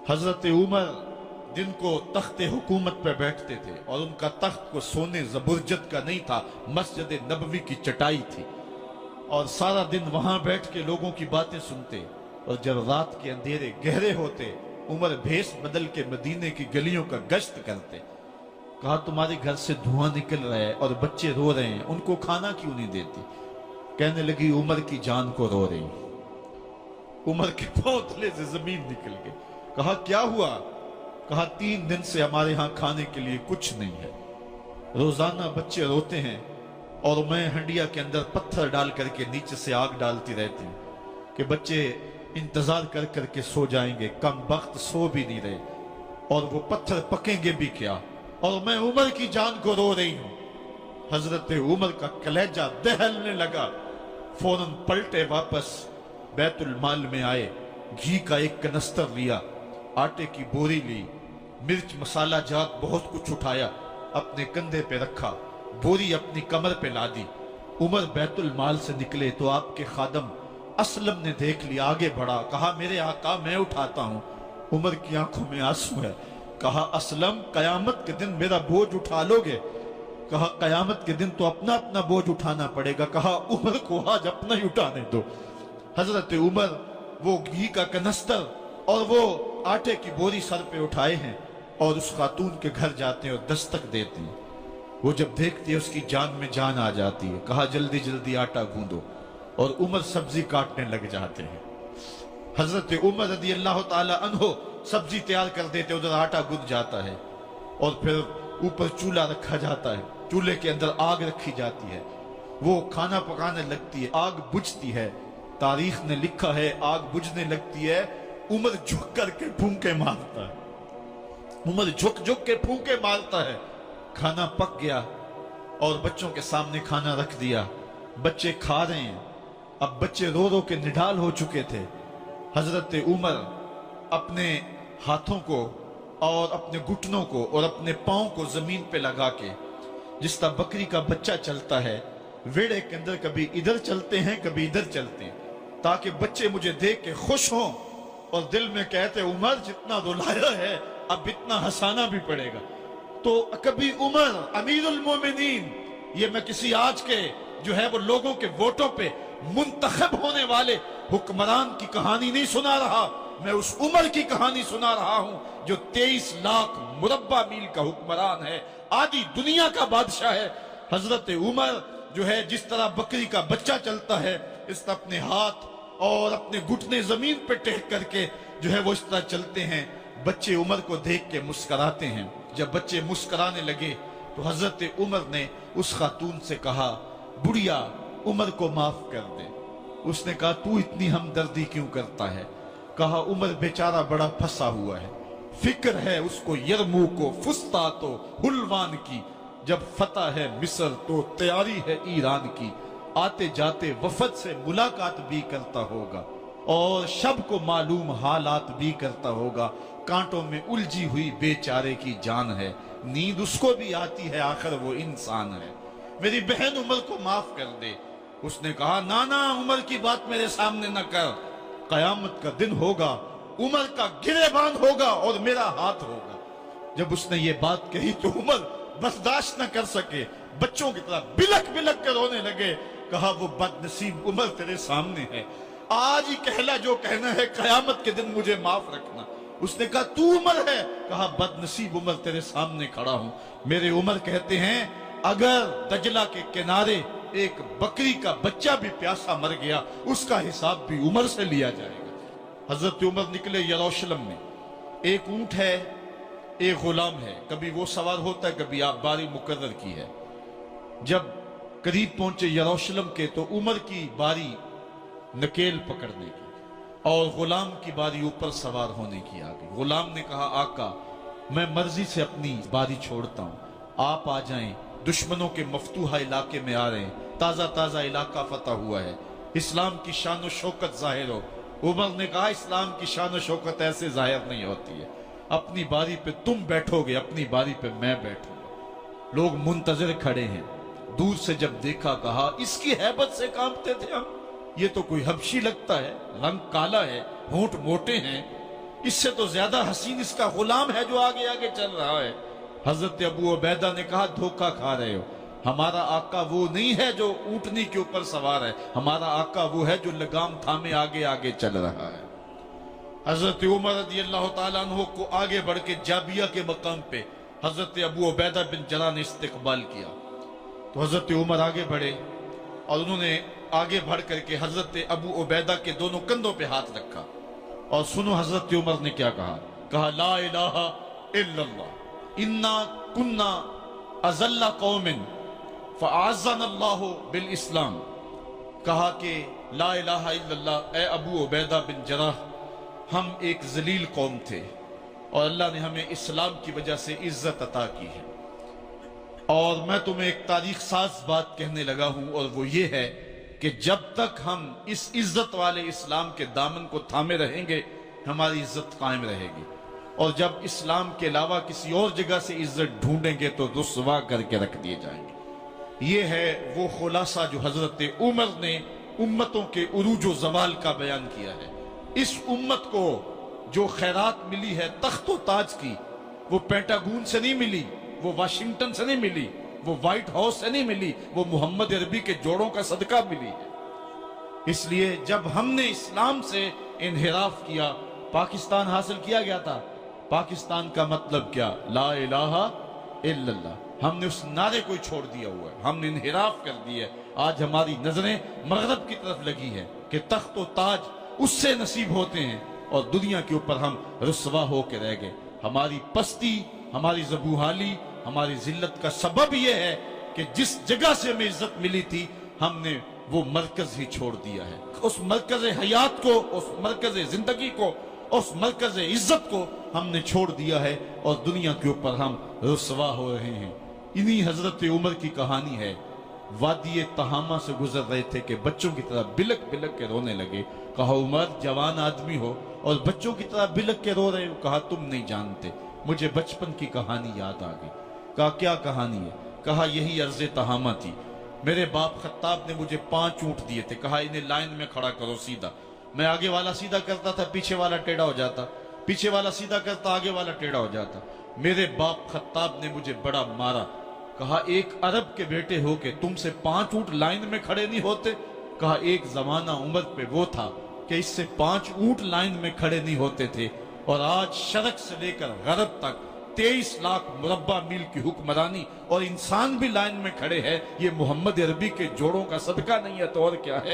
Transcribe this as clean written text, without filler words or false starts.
حضرت عمر दिन को तख्ते हुकूमत पे बैठते थे और उनका तख्त को सोने जबरजद का नहीं था, मस्जिद नबवी की चटाई थी और सारा दिन वहां बैठ के लोगों की बातें सुनते। और जब रात के अंधेरे गहरे होते उमर भेष बदल के मदीने की गलियों का गश्त करते। कहा तुम्हारे घर से धुआं निकल रहा है और बच्चे रो रहे हैं, उनको खाना क्यों नहीं देती? कहने लगी उमर की जान को रो रही। उमर के पांव तले से जमीन निकल गई। कहा क्या हुआ? कहा 3 दिन से हमारे यहां खाने के लिए कुछ नहीं है, रोजाना बच्चे रोते हैं और मैं हंडिया के अंदर पत्थर डाल करके नीचे से आग डालती रहती हूं कि बच्चे इंतजार कर करके सो जाएंगे, कम वक्त सो भी नहीं रहे और वो पत्थर पकेंगे भी क्या, और मैं उमर की जान को रो रही हूं। हजरत उमर का कलेजा दहलने लगा। फौरन पलटे, वापस बैतुल माल में आए, घी का एक कनस्तर लिया, आटे की बोरी ली, मिर्च मसाला जात बहुत कुछ उठाया, अपने कंधे पे रखा, बोरी अपनी कमर पे ला दी। उमर बैतुल माल से निकले तो आपके खादम असलम ने देख लिया, आगे बढ़ा, कहा मेरे आका मैं उठाता हूं। उमर की आंखों में आंसू है। कहा असलम कयामत के दिन मेरा बोझ उठा लोगे? कहा कयामत के दिन तो अपना अपना बोझ उठाना पड़ेगा। कहा उमर को आज अपना ही उठाने दो। हजरत उमर वो घी का कनस्तर और वो आटे की बोरी सर पे उठाए हैं और उस खातून के घर जाते हैं और दस्तक देते हैं। वो जब देखती है उसकी जान में जान आ जाती है। कहा जल्दी जल्दी आटा गूंदो, और उमर सब्जी काटने लग जाते हैं। हजरत उमर रज़ी अल्लाह ताला अन्हो सब्जी तैयार कर देते, उधर आटा गुंद जाता है और फिर ऊपर चूल्हा रखा जाता है, चूल्हे के अंदर आग रखी जाती है, वो खाना पकाने लगती है, आग बुझती है। तारीख ने लिखा है आग बुझने लगती है, उमर झुक करके फूंके मारता है, उमर झुक झुक के फूंके मारता है। खाना पक गया और बच्चों के सामने खाना रख दिया, बच्चे खा रहे हैं। अब बच्चे रो रो के निढाल हो चुके थे। हजरत उमर अपने हाथों को और अपने घुटनों को और अपने पांव को जमीन पे लगा के, जिस तरह बकरी का बच्चा चलता है वेड़े के अंदर, कभी इधर चलते हैं कभी इधर चलते हैं, ताकि बच्चे मुझे देख के खुश हों और दिल में कहते उमर जितना रुलाया है अब इतना हंसाना भी पड़ेगा। तो कभी उमर अमीरुल मोमिनीन, ये मैं किसी आज के जो है वो लोगों के वोटों पे मुंतखब होने वाले हुक्मरान की कहानी नहीं सुना रहा, मैं उस उमर की कहानी सुना रहा हूं जो 23 लाख मुरब्बा मील का हुक्मरान है, आधी दुनिया का बादशाह है। हजरत उमर जो है जिस तरह बकरी का बच्चा चलता है, इस तरह अपने हाथ और अपने घुटने जमीन पे टेक करके जो है वो इस तरह चलते हैं। बच्चे उमर को देख के मुस्कुराते हैं। जब बच्चे मुस्कुराने लगे तो हजरत उमर ने उस खातून से कहा बुढ़िया उमर को माफ कर दे। उसने कहा तू इतनी हमदर्दी क्यों करता है? कहा उमर बेचारा बड़ा फंसा हुआ है, फिक्र है उसको यरमूक को, फुस्तात हुलवान की, जब फतह है मिस्र तो तैयारी है ईरान की, आते जाते वफद से मुलाकात भी करता होगा और शब को मालूम हालात भी करता होगा, कांटों में उलझी हुई बेचारे की जान है, नींद उसको भी आती है, आखिर वो इंसान है, मेरी बहन उमर को माफ कर दे। उसने कहा नाना उमर की बात मेरे सामने न कर, कयामत का दिन होगा, उमर का गिरेबान होगा और मेरा हाथ होगा। जब उसने ये बात कही तो उमर बर्दाश्त न कर सके, बच्चों की तरह बिलक बिलक कर रोने लगे। कहा वो बदनसीब उमर तेरे सामने है, आज ही कहला जो कहना है, कयामत के दिन मुझे माफ रखना। उसने कहा तू उमर है? कहा बदनसीब उमर तेरे सामने खड़ा हूं। मेरे उमर कहते हैं अगर दजला के किनारे एक बकरी का बच्चा भी प्यासा मर गया उसका हिसाब भी उमर से लिया जाएगा। हजरत उमर निकले यरूशलेम में, एक ऊंट है एक गुलाम है, कभी वो सवार होता है कभी आप बारी मुकर्रर की है। जब करीब पहुंचे यरूशलेम के तो उमर की बारी नकेल पकड़ने की और गुलाम की बारी ऊपर सवार होने की आ गई। गुलाम ने कहा आका मैं मर्जी से अपनी बारी छोड़ता हूं, आप आ जाएं, दुश्मनों के मफतूहा इलाके में आ रहे हैं, ताजा ताजा इलाका फतह हुआ है, इस्लाम की शान शौकत जाहिर हो। उमर ने कहा इस्लाम की शान शौकत ऐसे जाहिर नहीं होती है, अपनी बारी पे तुम बैठोगे, अपनी बारी पे मैं बैठूंगा। लोग मुंतजर खड़े हैं, दूर से जब देखा कहा इसकी हैबत से कांपते थे हम, ये तो कोई हबशी लगता है, रंग काला है, होंठ मोटे हैं, اس سے تو زیادہ حسین اس کا غلام ہے جو آگے آگے چل رہا ہے۔ حضرت ابو عبیدہ نے کہا دھوکہ کھا رہے ہو، ہمارا آقا وہ نہیں ہے جو اونٹنی کے اوپر سوار ہے، ہمارا آقا وہ ہے جو لگام تھامے آگے آگے چل رہا ہے۔ حضرت عمر رضی اللہ تعالیٰ عنہ کو آگے بڑھ کے جابیہ کے مقام پہ حضرت ابو عبیدہ بن جراح نے استقبال کیا، تو حضرت عمر آگے بڑھے اور انہوں نے آگے بڑھ کر کے حضرت ابو عبیدہ کے دونوں کندھوں پہ ہاتھ رکھا، اور سنو حضرت عمر نے کیا کہا لا الہ الا اللہ انا کنا اذل قوم فاعزنا اللہ بالاسلام۔ کہا کہ لا الہ الا اللہ، اے ابو عبیدہ بن جراح، ہم ایک ذلیل قوم تھے اور اللہ نے ہمیں اسلام کی وجہ سے عزت عطا کی ہے۔ اور میں تمہیں ایک تاریخ ساز بات کہنے لگا ہوں، اور وہ یہ ہے کہ جب تک ہم اس عزت والے اسلام کے دامن کو تھامے رہیں گے ہماری عزت قائم رہے گی، اور جب اسلام کے علاوہ کسی اور جگہ سے عزت ڈھونڈیں گے تو رسوا کر کے رکھ دیے جائیں گے۔ یہ ہے وہ خلاصہ جو حضرت عمر نے امتوں کے عروج و زوال کا بیان کیا ہے۔ اس امت کو جو خیرات ملی ہے تخت و تاج کی، وہ پینٹاگون سے نہیں ملی، وہ واشنگٹن سے نہیں ملی، وہ وائٹ ہاؤس سے نہیں ملی، وہ محمد عربی کے جوڑوں کا صدقہ ملی ہے۔ اس لیے جب ہم نے اسلام سے انحراف کیا، پاکستان حاصل کیا گیا تھا۔ پاکستان کا مطلب کیا؟ لا الہ الا اللہ۔ ہم نے اس نعرے کو چھوڑ دیا ہوا ہے، ہم نے انحراف کر دیا ہے۔ آج ہماری نظریں مغرب کی طرف لگی ہے کہ تخت و تاج اس سے نصیب ہوتے ہیں، اور دنیا کے اوپر ہم رسوا ہو کے رہ گئے۔ ہماری پستی، ہماری زبوحالی، ہماری ذلت کا سبب یہ ہے کہ جس جگہ سے ہمیں عزت ملی تھی ہم نے وہ مرکز ہی چھوڑ دیا ہے۔ اس مرکز حیات کو، اس مرکز زندگی کو، اس مرکز عزت کو ہم نے چھوڑ دیا ہے، اور دنیا کے اوپر ہم رسوا ہو رہے ہیں۔ انہی حضرت عمر کی کہانی ہے۔ وادی تہامہ سے گزر رہے تھے کہ بچوں کی طرح بلک بلک کے رونے لگے۔ کہا عمر جوان آدمی ہو اور بچوں کی طرح بلک کے رو رہے ہو؟ کہا تم نہیں جانتے، مجھے بچپن کی کہانی یاد آ گئی۔ کہا کیا کہانی ہے؟ کہا یہی عرض تہامہ تھی، میرے باپ خطاب نے مجھے 5 اونٹ دیے تھے، کہا انہیں لائن میں کھڑا کرو سیدھا۔ میں آگے والا سیدھا کرتا تھا، پیچھے والا ٹیڑھا ہو جاتا، پیچھے والا سیدھا کرتا، آگے والا ٹیڑھا ہو جاتا۔ میرے باپ خطاب نے مجھے بڑا مارا۔ کہا ایک عرب کے بیٹے ہو کہ تم سے 5 اونٹ لائن میں کھڑے نہیں ہوتے؟ کہا ایک زمانہ عمر پہ وہ تھا کہ اس سے 5 اونٹ لائن میں کھڑے نہیں ہوتے تھے، اور آج شرق سے لے کر غرب تک 23 لاکھ مربع میل کی حکمرانی اور انسان بھی لائن میں کھڑے ہیں۔ یہ محمد عربی کے جوڑوں کا صدقہ نہیں ہے تو اور کیا ہے؟